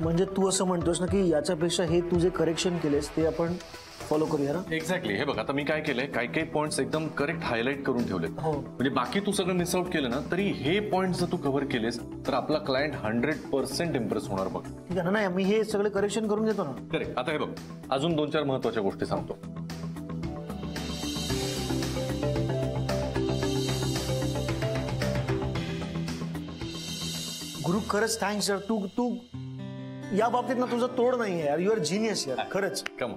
म्हणजे तू असं म्हणतोस ना की याच्यापेक्षा हे तू जे करेक्शन केलेस ते आपण फॉलो करूया ना? एक्झॅक्टली. हे बघ, आता मी काय केलंय, काही पॉइंट्स एकदम करेक्ट हायलाइट करून ठेवले. म्हणजे बाकी तू सगळं मिस आउट केलं ना, तरी हे पॉइंट जर तू कव्हर केलेस तर आपला क्लायंट 100% इम्प्रेस होणार. बघ ठीक आहे ना, मी हे सगळे करेक्शन करून घेतो ना. करेक्ट. आता हे बघ, अजून 2-4 महत्वाच्या गोष्टी सांगतो. गुरु खरंच थँक्स यार. तू या बाबतीत ना तुझं तोड नाहीये यार. यू आर जीनियस यार खरंच. कम.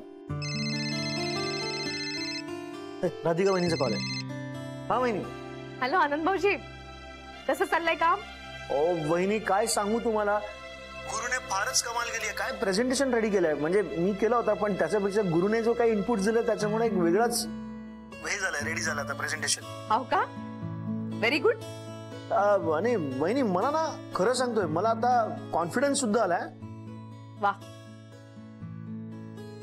राधिका वहिनीचा कॉल आहे. हा वहिनी. हॅलो आनंद भाऊजी, कसं चाललंय काम? ओ वहिनी काय सांगू तुम्हाला, गुरुने फारच कमाल केली आहे. काय प्रेझेंटेशन रेडी केलंय. म्हणजे मी केला होता पण त्याच्यापेक्षा गुरुने जो काही इनपुट दिलं त्याच्यामुळे एक वेगळाच हे झालंय, रेडी झालं आता प्रेझेंटेशन. हो का? Very good. आणि वहिनी मला ना खरं सांगतोय, मला आता कॉन्फिडन्स सुद्धा आलाय. वा,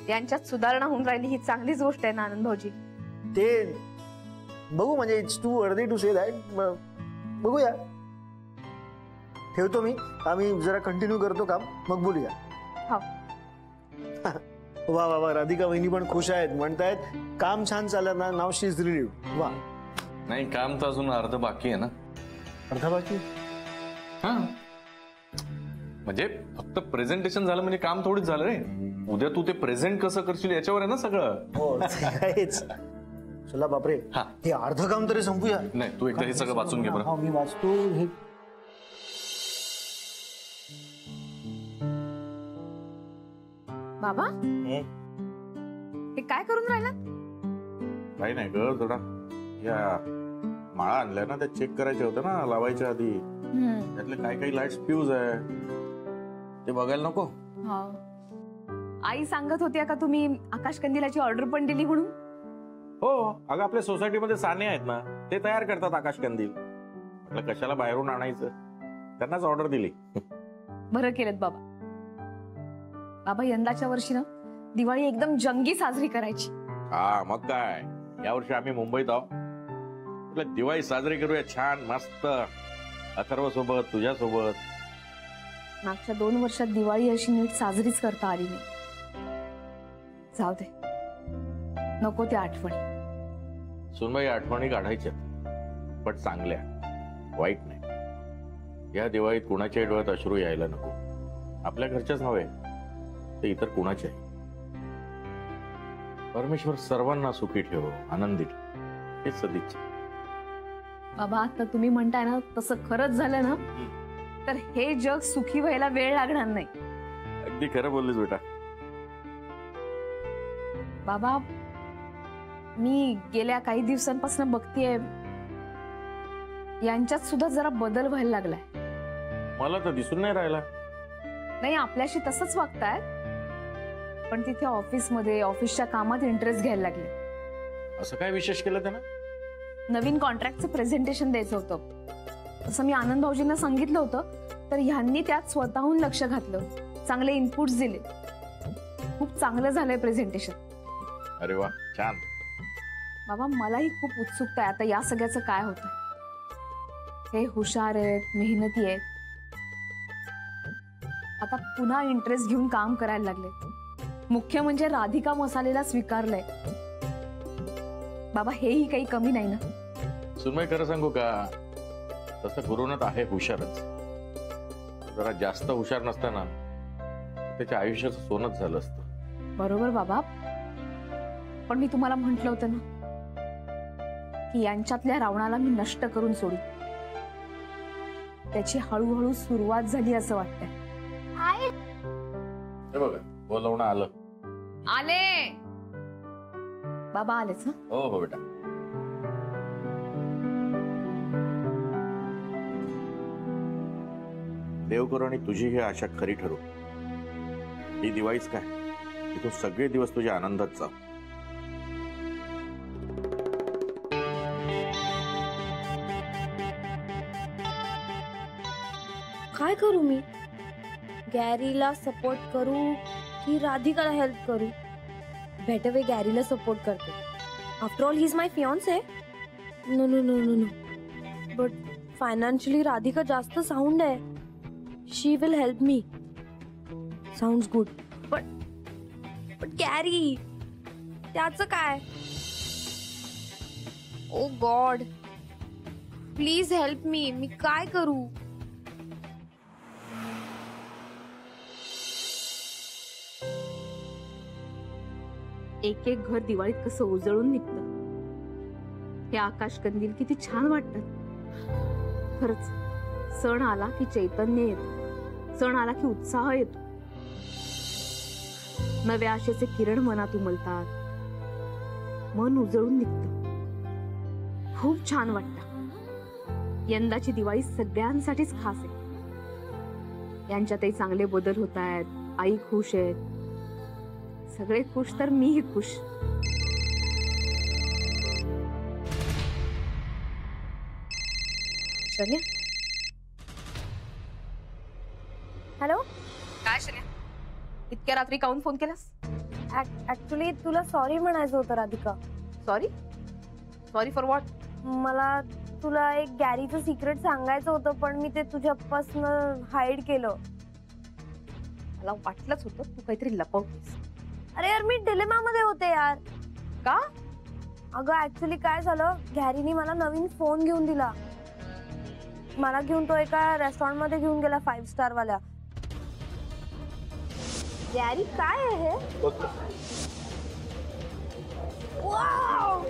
यांच्यात सुधारणा होऊन राहिली ही चांगलीच गोष्ट आहे ना आनंद भाऊजी. ते बघू, म्हणजे it's too early to say that. बघूया. ठेवतो मी. आम्ही जरा कंटिन्यू करतो काम, मग बोलूया. वा वा वा, राधिका वहिनी पण खुश आहेत. म्हणतायत काम छान चाललं ना, नाव शी इज रिलीव्ड. वा. नाही, काम तर अजून अर्ध बाकी आहे ना. अर्धा बाकी? हा, म्हणजे फक्त प्रेझेंटेशन झालं म्हणजे काम थोडीच झालं रे. उद्या तू ते प्रेझेंट कसं करशील याच्यावर आहे ना सगळं. हो काहीच. चला बापरे, हे अर्ध काम तरी संपूया. नाही, तू एकदा हे सगळं वाचून घे बरं. मी वाचतो. हे बाबा हे काय करून राहिला? काही नाही ग, थोडा या माळा आणल्या ना, त्या चेक करायच्या होत्या ना लावायच्या आधी. त्यातले काही लाईट्स फ्यूज आहे, ते बघायला नको? आई सांगत होत्या का तुम्ही आकाशकंदिलाची ऑर्डर पण दिली म्हणून? हो अगं, आपल्या सोसायटीमध्ये साने आहेत ना, ते तयार करतात आकाशकंदील. म्हटलं कशाला बाहेरून आणायचं, त्यांनाच ऑर्डर दिली. बरं केलं बाबा. बाबा यंदाच्या वर्षी ना दिवाळी एकदम जंगी साजरी करायची. हा मग काय, यावर्षी आम्ही मुंबईत आहोत. म्हटलं दिवाळी साजरी करूया छान मस्त, अथर्व सोबत, तुझ्या सोबत. मागच्या 2 वर्षात दिवाळी अशी नीट साजरीच करता आली नाही. जाऊ दे, नको त्या आठवणी. सुनबाई, आठवणी काढायच्या पण चांगल्या, वाईट नाही. या दिवाळीत कुणाच्याही डोळ्यात अश्रू यायला नको. आपल्या घरच्याच नव्हे, ते इतर कुणाच्याही. परमेश्वर सर्वांना सुखी ठेव, आनंदी ठेव, हेच सदिच्छा. बाबा आता तुम्ही म्हणताय ना, तसं खरंच झालं ना तर हे जग सुखी व्हायला वेळ लागणार नाही. अगदी खरं बोललीस बेटा. बाबा मी गेल्या काही दिवसांपासून बघतेय यांच्यात सुद्धा जरा बदल व्हायला लागलाय. मला तर दिसून नाही राहिला. नाही, आपल्याशी तसंच वागतायत पण तिथे ऑफिसमध्ये ऑफिसच्या कामात इंटरेस्ट घ्यायला लागले. असं काय विशेष केलं त्यानं? नवीन कॉन्ट्रॅक्टचं प्रेझेंटेशन द्यायचं होतं. तसं मी आनंद भाऊजींना सांगितलं होतं, तर ह्यांनी त्यात स्वतःहून लक्ष घातलं, चांगले इनपुट्स दिले. खूप चांगलं झालंय प्रेझेंटेशन. अरे वा, छान. बाबा मलाही खूप उत्सुकता आहे आता या सगळ्याचं काय होतं. हे हुशार आहेत, मेहनती आहेत, आता पुन्हा इंटरेस्ट घेऊन काम करायला लागले. मुख्य म्हणजे राधिका मसालेला स्वीकारलंय. बाबा हेही काही कमी नाही ना. सुनबाई खरं सांगू का, तसं गुरुनाथ आहे हुशारच. जरा जास्त हुशार नसताना त्याच्या आयुष्याचं सोनच झालं असतं. बरोबर बाबा, पण मी तुम्हाला म्हटलं होतं ना की यांच्यातल्या रावणाला मी नष्ट करून सोडू. त्याची हळूहळू सुरुवात झाली असं वाटतंय. हे बघा, बोलवणं आलं. आले बाबा, आलेच ना? हो हो बेटा. देव करो आणि तुझी ही आशा खरी ठरू. ही दिवाळीच काय, इथून सगळे दिवस तुझ्या आनंदात जा. काय करू मी? गॅरीला सपोर्ट करू की राधिकाला हेल्प करू? बेटर वे गॅरीला सपोर्ट करते. After all he is my fiance. No no no no no. But financially Radhika जास्त साऊंड आहे. She will help me. Sounds good. But Gary, त्याचं काय? Oh God, please help me काय करू? एक एक घर दिवाळीत कसं उजळून निघतं. हे आकाश कंदील किती छान वाटतात. खरंच, सण आला की चैतन्य येतं, सण आला की उत्साह येतो, नव्या आशेचे किरण मनात उमलतात, मन उजळून निघतं. खूप छान वाटतं. यंदाची दिवाळी सगळ्यांसाठीच खास आहे. यांच्यातही चांगले बदल होत आहेत, आई खुश आहेत, सगळे खुश तर मीही खुश. शन्या, हॅलो. काय शन्या, इतक्या रात्री काऊन फोन केलास? ऍक्च्युली तुला सॉरी म्हणायचं होतं Radhika. Sorry? Sorry for what? मला तुला एक गॅरीचं सिक्रेट सांगायचं होतं, पण मी ते तुझ्यापासून हाईड केलं. मला वाटलंच होतं तू काहीतरी लपवतेस. अरे यार, मी डिलेमा मध्ये होते यार. का? अगं ऍक्च्युली काय झालं, गॅरीने मला नवीन फोन घेऊन दिला. मला घेऊन तो एका रेस्टॉरंट मध्ये घेऊन गेला 5 स्टार वाल्या. गॅरी, काय आहे हे? वाव!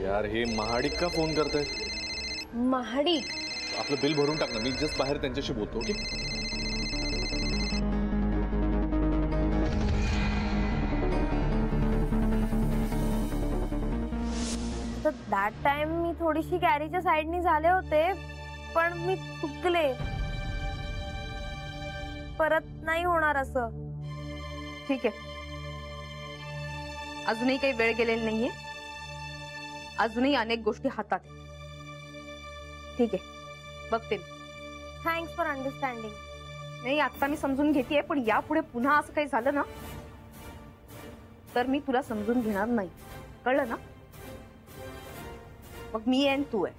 यार हे महाडिक का फोन करताय? महाडिक? आपलं बिल भरून टाक ना, मी जस्ट बाहेर त्यांच्याशी बोलतो. ओके. तर दॅट टाइम मी थोडीशी गॅरीच्या साईडनी झाले होते, पण मी चुकले. परत नाही होणार असं. ठीक आहे, अजूनही काही वेळ गेलेली नाहीये, अजूनही अनेक गोष्टी हातात आहेत. ठीक आहे, बघते. Thanks for understanding. नाही, आता मी समजून घेतेय, पण यापुढे पुन्हा असं काही झालं ना तर मी तुला समजून घेणार नाही, कळलं ना? मग मी आहे आणि तू आहे.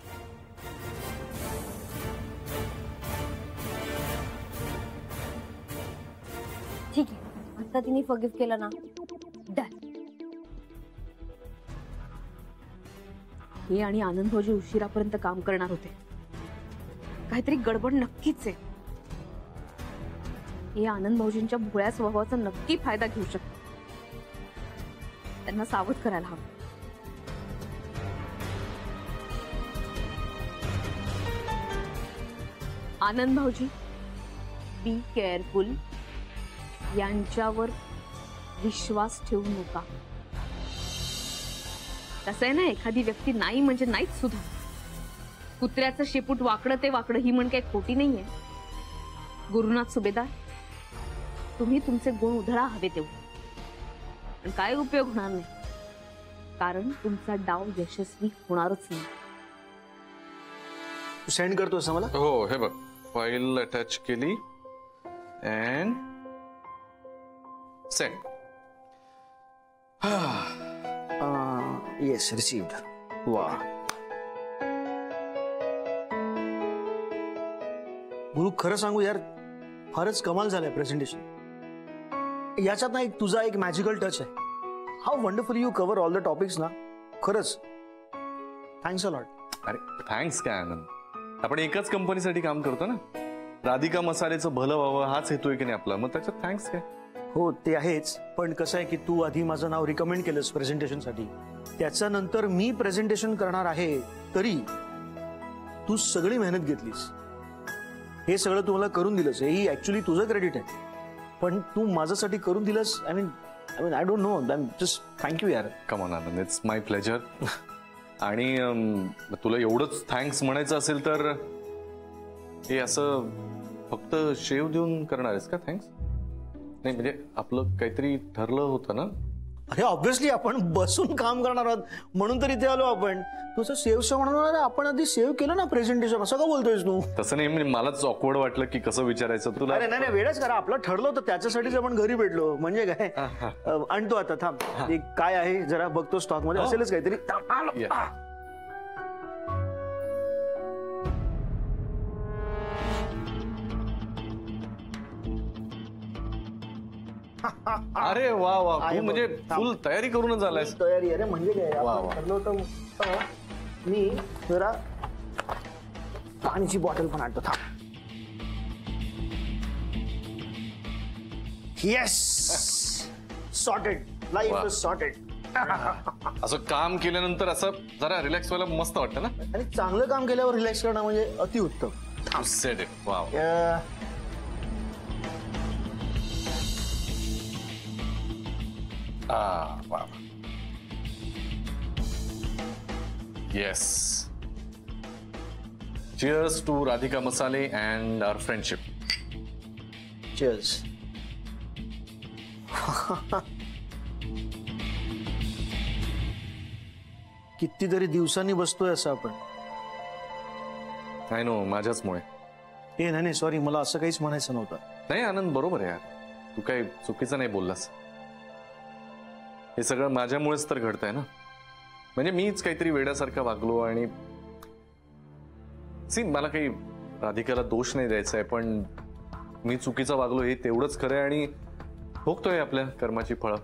ठीक आहे, आता तिने फॉरगिव्ह केलं ना, डन. हे आणि आनंद भाऊजी उशिरापर्यंत काम करणार होते. काहीतरी गडबड नक्कीच आहे. हे आनंद भाऊजींच्या भोळ्या स्वभावाचा नक्की फायदा घेऊ शकतो. त्यांना सावध करायला हवं. आनंद भाऊजी, बी केअरफुल. यांच्यावर विश्वास ठेवू नका. कसं आहे ना, एखादी व्यक्ती नाही म्हणजे नाहीच सुद्धा. कुत्र्याचं शेपूट वाकडं ते वाकडं ही म्हण काही खोटी नाहीये. गुरुनाथ सुभेदार, तुम्ही तुमचे गुण उधळा हवे तेवढे, पण काय उपयोग होणार नाही, कारण तुमचा डाव यशस्वी होणारच नाही. तू सेंड करतोस मला? हो, हे बघ, फाईल अटॅच केली अँड सेंड. Yes, received. वा, गुरु, खरं सांगू यार, फारच कमाल झालंय प्रेझेंटेशन. याच्यात ना एक तुझा एक मॅजिकल टच आहे. How wonderful you cover all the topics ना. खरंच थँक्स अ लॉट. अरे थँक्स काय आनंद, आपण एकाच कंपनीसाठी काम करतो ना. राधिका मसालेचं भलं व्हावं हाच हेतू आहे की नाही आपला, मग त्याच्यात थँक्स काय. हो, ते आहेच, पण कसं आहे की तू आधी माझं नाव रिकमेंड केलंस प्रेझेंटेशनसाठी, त्याच्यानंतर मी प्रेझेंटेशन करणार आहे, तरी तू सगळी मेहनत घेतलीस. हे सगळं तू मला करून दिलंस, हेही ऍक्च्युली तुझं क्रेडिट आहे, पण तू माझ्यासाठी करून दिलंस. I mean I don't know, just thank you यार. Come on Anand, it's my pleasure. आणि तुला एवढंच थँक्स म्हणायचं असेल तर हे असं फक्त शेव देऊन करणार आहेस का थँक्स? नाही म्हणजे आपलं काहीतरी ठरलं होतं ना, अरे ऑब्व्हियसली आपण बसून काम करणार आहोत म्हणून तर इथे आलो आपण. तुझं सेव्ह म्हणणार आपण आधी सेव्ह केलं ना प्रेझेंटेशन, असं का बोलतोयस तू? तसं नाही, म्हणजे मलाच ऑकवर्ड वाटलं की कसं विचारायचं तुला. अरे नाही वेळच करा, आपलं ठरलं होतं त्याच्यासाठीच आपण घरी भेटलो. म्हणजे काय आणतो आता, थांब. ते काय आहे जरा बघतो, स्टॉक मध्ये असेलच काहीतरी. Yeah. अरे वा वा, तू म्हणजे फुल तयारी करूनच आलायस. तयारी. अरे म्हणजे काय, वा, आपण वा. ठरलं होतं. मी जरा पाण्याची बॉटल पण आणतो, थांब. Yes, sorted. लाईफ वा. Is sorted. असं काम केल्यानंतर असं जरा रिलॅक्स व्हायला मस्त वाटतं ना. आणि चांगलं काम केल्यावर रिलॅक्स करणं म्हणजे अतिउत्तम. You said it. Wow. Wow. Yes. Cheers to Radhika Masale and our friendship. Cheers. कितीतरी दिवसांनी बसतोय असं आपण. I know, माझ्याचमुळे. ए नाही सॉरी, मला असं काहीच म्हणायचं नव्हतं. नाही आनंद, बरोबर आहे यार, तू काही चुकीचं नाही बोललास. हे सगळं माझ्यामुळेच तर घडतंय ना. म्हणजे मीच काहीतरी वेड्यासारखा वागलो आणि सी, मला काही राधिकाला दोष नाही द्यायचा आहे, पण मी चुकीचं वागलो हे तेवढंच खरं आहे आणि भोगतोय आपल्या कर्माची फळं.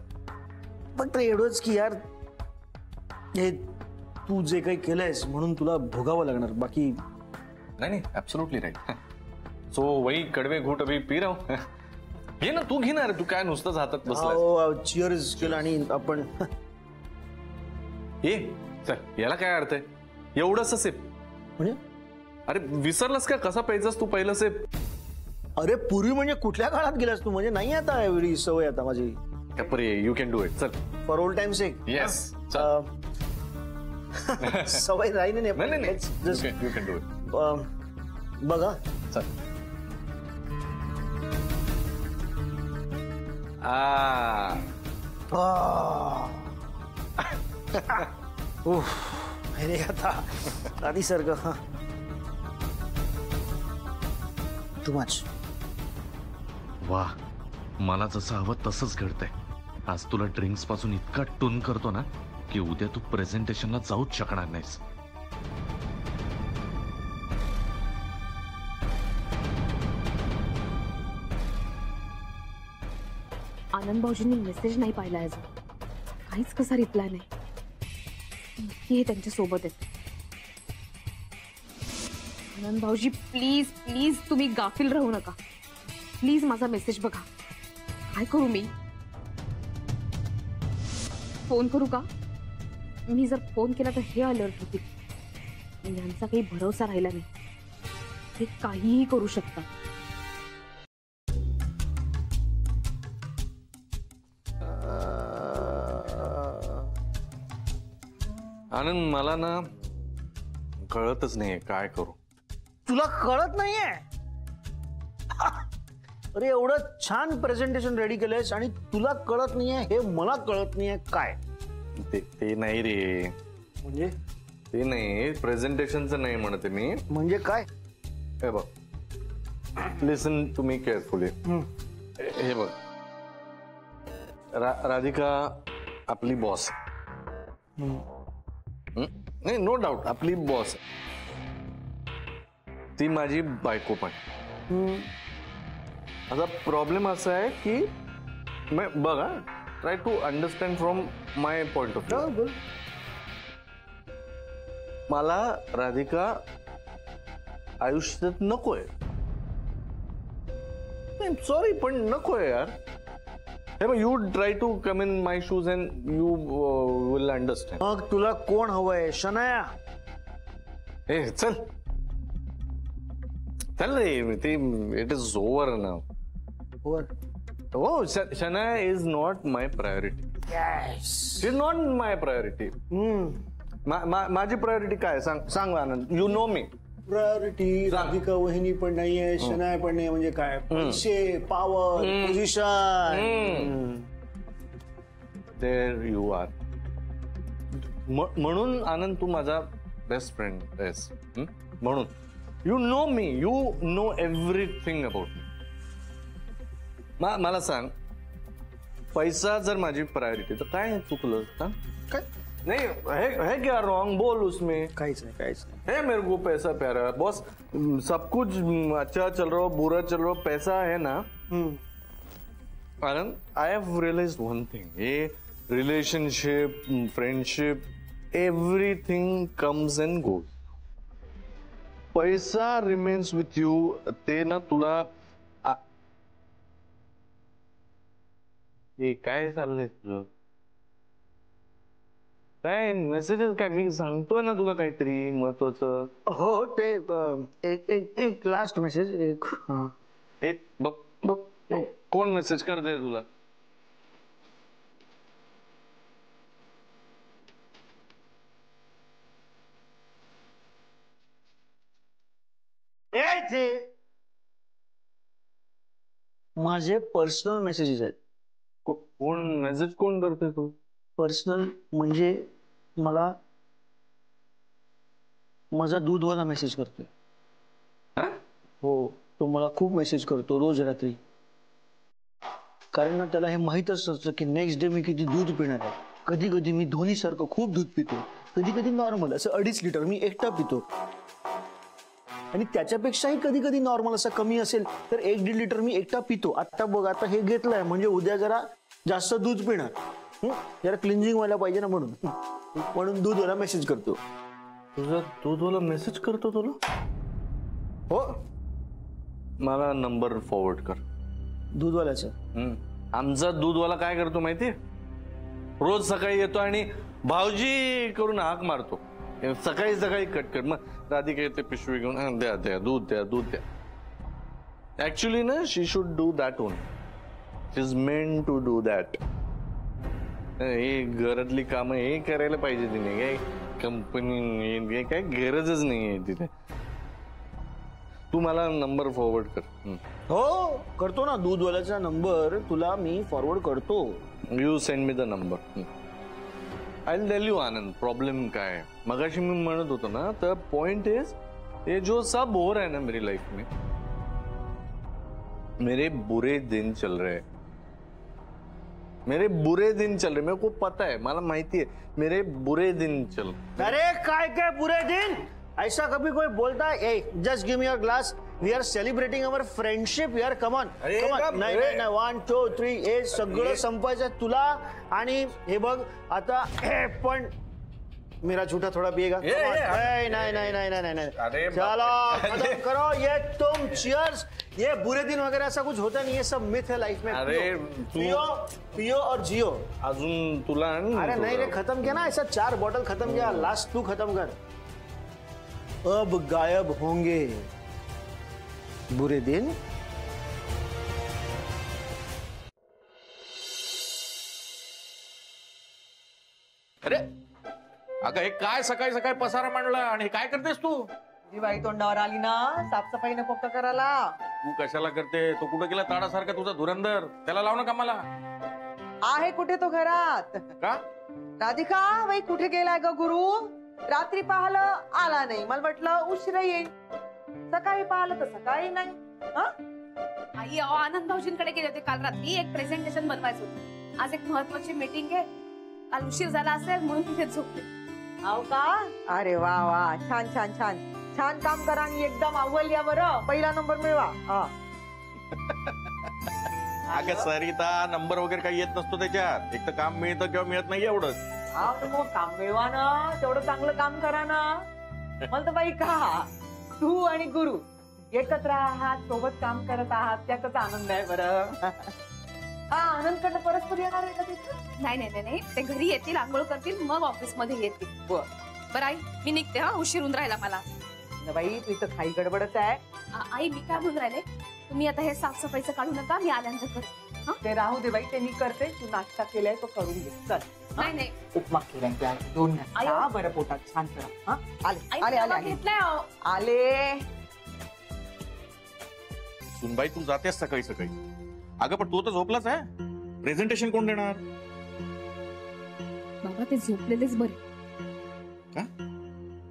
फक्त एवढंच की यार, हे तू जे काही केलंयस म्हणून तुला भोगावं लागणार, बाकी नाही. Absolutely right. सो वही कडवे घोट अभी पी रहा हूं. घे ना, तू घेणार, तू काय नुसतंच हातात बसलाय. चिअर्स केलं आणि आपण ये चल, याला काय अर्थ आहे एवढंच सिप? म्हणजे अरे विसरलास का कसा प्यायचास तू पहिलं सिप? अरे पूर्वी म्हणजे कुठल्या काळात गेलास तू? म्हणजे नाही आता एवढी सवय आता माझी. कपरे, यू कॅन डू इट. चल, for old times sake. Yes. सवय राहिली नाही नाही नाही. You can do it. बघा, चल. आ अरे आता आधी सारखं टू मच. वा, मला जसं हवं तसंच घडतंय. आज तुला ड्रिंक्स पासून इतका टून करतो ना की उद्या तू प्रेझेंटेशनला जाऊच शकणार नाहीस. आनंद भाऊजींनी मेसेज नाही पाहिला अजून, काहीच कसा रिप्लाय नाही. हे त्यांच्या सोबत आहेत. आनंद भाऊजी प्लीज प्लीज तुम्ही गाफील राहू नका. प्लीज माझा मेसेज बघा. काय करू मी? फोन करू का? मी जर फोन केला तर हे अलर्ट होतील. यांचा काही भरोसा राहिला नाही. हे काहीही करू शकतात. आनंद, मला ना कळतच नाहीये काय करू. तुला कळत नाहीये? अरे एवढं छान प्रेझेंटेशन रेडी केलंयस आणि तुला कळत नाहीये हे मला कळत नाहीये काय? ते नाही रे, म्हणजे ते नाही, प्रेझेंटेशनचं नाही म्हणते मी. म्हणजे काय? हे बघ, लिसन टू मी केअरफुली. हे बघ, राधिका आपली बॉस. नाही, नो डाऊट आपली बॉस. ती माझी बायको पण. आता प्रॉब्लेम असा आहे की बघा, try to understand from my point of view. मला राधिका आयुष्यात नकोय. सॉरी, पण नकोय यार. हे बघ, you try to come in my shoes and you will understand. मग तुला कोण हवंय? शनाया? ए चल चल रे, ते इट इज ओव्हर नाउ. हो, Shanaya is not my priority. She is not my priority. माझी प्रायोरिटी काय सांग Anand. You know me. Priority Radhika वहिनी पण नाहीये, शनाया पण नाही. म्हणजे काय? पैसे, power, position. There you are. म्हणून आनंद तू माझा बेस्ट फ्रेंड आहेस. म्हणून you know me, you know everything about me. मला सांग, पैसा जर माझी प्रायोरिटी तर काय चुकलं? काय नहीं है क्या रॉन्ग? बोल उसमें. काहीच नाही. है मेरे को पैसा प्यारा बॉस. सब कुछ अच्छा चल रहा हो, बुरा चल रहा हो, पैसा है ना. Anand, I have realised one thing. ये relationship, friendship, everything comes and goes. Paisa remains with you. ते ना तुला हे काय चाललंय तुझं? काय मेसेजेस काय? मी सांगतोय ना तुला काहीतरी महत्वाचं. हो ते एक लास्ट मेसेज. एक बघ बघ, कोण मेसेज करते तुला? माझे पर्सनल मेसेजेस आहेत. कोण मेसेज कोण करते तू? पर्सनल म्हणजे मला माझा दूधवाला मेसेज करतोय. हो, तो मला खूप मेसेज करतो रोज रात्री. कारण ना त्याला हे माहीतच असतं की नेक्स्ट डे मी किती दूध पिणार आहे. कधी कधी मी धोनीसारखं खूप दूध पितो, कधी कधी नॉर्मल असं 2.5 लिटर मी एकटा पितो. आणि त्याच्यापेक्षाही कधी कधी नॉर्मल असं कमी असेल तर 1-1.5 लिटर मी एकटा पितो. आता बघ, आता हे घेतलंय म्हणजे उद्या जरा जास्त दूध पिणार. जरा क्लिन्झिंग व्हायला पाहिजे ना, म्हणून दूधवाला मेसेज करतो. तुझा दूधवाला मेसेज करतो तुला? हो, मला नंबर फॉरवर्ड कर दूधवाल्याचं. आमचा दूधवाला काय करतो माहितीये? रोज सकाळी येतो आणि भाऊजी करून हाक मारतो. सकाळी सकाळी कट. मग राधिका येते पिशवी घेऊन, द्या द्या दूध द्या दूध द्या. ऍक्च्युली ना, she should do that own. She is meant to do that. हे घरातली कामं हे करायला पाहिजे तिने. काय कंपनी काय गरजच नाहीये तिथे. तू मला नंबर फॉरवर्ड कर. हो करतो ना, दूधवाल्याचा नंबर तुला मी फॉरवर्ड करतो. You send me the number. I will tell you Anand, problem काय है. मगाशी मी म्हणत होतो ना, तर पॉइंट इज ये जो सब हो रहा है ना मेरी लाइफ में, मेरे बुरे दिन चल रहे हैं. मेरे बुरे दिन चल रहे, मेरे को पता है, मला माहिती है मेरे बुरे दिन चल. अरे काय बुरे दिन? ऐसा कभी कोई बोलता है? Just give me your glass. We are celebrating our friendship यार. Come on. नाही 1 2 3 हे सगळं संपायचं तुला. आणि हे बघ आता, पण मेरा झूठा थोड़ा पिएगा? नहीं. चलो खत्म करो ये तुम. चियर्स. ये बुरे दिन वगैरह ऐसा कुछ होता नहीं, ये सब मिथ है लाइफ में. अरे पियो और जियो. अजून तुला. अरे नहीं रे, खत्म किया ना. ऐसा 4 बॉटल खत्म किया. लास्ट तू खत्म कर. अब गायब होंगे बुरे दिन. अरे अगं, हे काय सकाळी सकाळी पसारा मांडला आणि काय करतेस तू? जी बाई तोंडावर आली ना, साफसफाई नको का करायला? तू कशाला करते? तो कुठं गेला ताडासारखा तुझा धुरंदर? त्याला लाव ना कामाला. आहे कुठे तो घरात? का? राधिका बाई कुठे गेलाय ग गुरु? रात्री पाहिलं आला नाही, मला म्हटलं उशिरा येईल. सकाळी पाहिलं तर सकाळी नाही. आई आनंद भाऊजींकडे गेले होते काल रात्री. एक प्रेझेंटेशन बनवायचं होतं. आज एक महत्वाची मीटिंग आहे. काल उशीर झाला असेल म्हणून तिथे झोपले. हो का? अरे वा वा, छान छान छान छान काम करा आणि एकदम अव्वल या बरं. पहिला नंबर मिळवा. अगं सरिता, नंबर वगैरे काही येत नसतो त्याच्यात. एक तर काम मिळतं किंवा मिळत नाही एवढंच. मग काम मिळवा ना, तेवढं चांगलं काम करा ना. मला तर बाई का तू आणि गुरु एकत्र आहात, सोबत काम करत आहात, त्याचाच आनंद आहे बरं. हा, आनंदकडनं परस्पर येणार आहे का तिथे? नाही, ते घरी येतील, आंघोळ करतील, मग ऑफिस मध्ये येतील. बरं आई, मी निघते. उशीर होऊन राहिला मला. बाई तू इथं काही गडबडच आहे. आई मी काय म्हणून राहिले, तुम्ही आता हे साफसफाईचं काढू नका, मी आल्यानंतर करते. ते राहू दे बाई, ते मी करते. तू नाश्ता केलाय तो करून घे. चल. नाही उपमा केलाय, 2 बरं पोटात छान करा. आले घेतलाय. आले. सुनबाई तू जातेस सकाळी सकाळी. अगं पण तू तर झोपलाच आहे. प्रेझेंटेशन कोण देणार? ते झोपलेलेच बरे.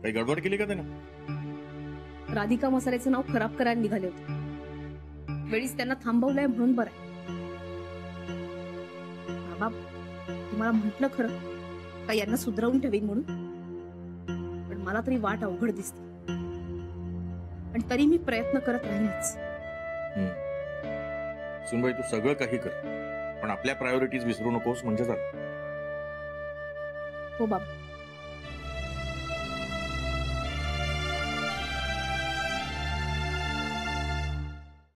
काही गडबड केली का त्यानं? राधिका मसाल्याचं नाव खराब करायला निघाले होते. वेळीच त्यांना थांबवलंय म्हणून बरं आहे. बाबा, तुम्हाला म्हटलं खरं का यांना सुधरवून ठेवीन म्हणून, पण मला तरी वाट अवघड दिसते. आणि तरी मी प्रयत्न करत राहीनच. सुनबाई, तू सगळं काही कर, पण आपल्या प्रायोरिटीज विसरू नकोस म्हणजे झालं. हो बाबा.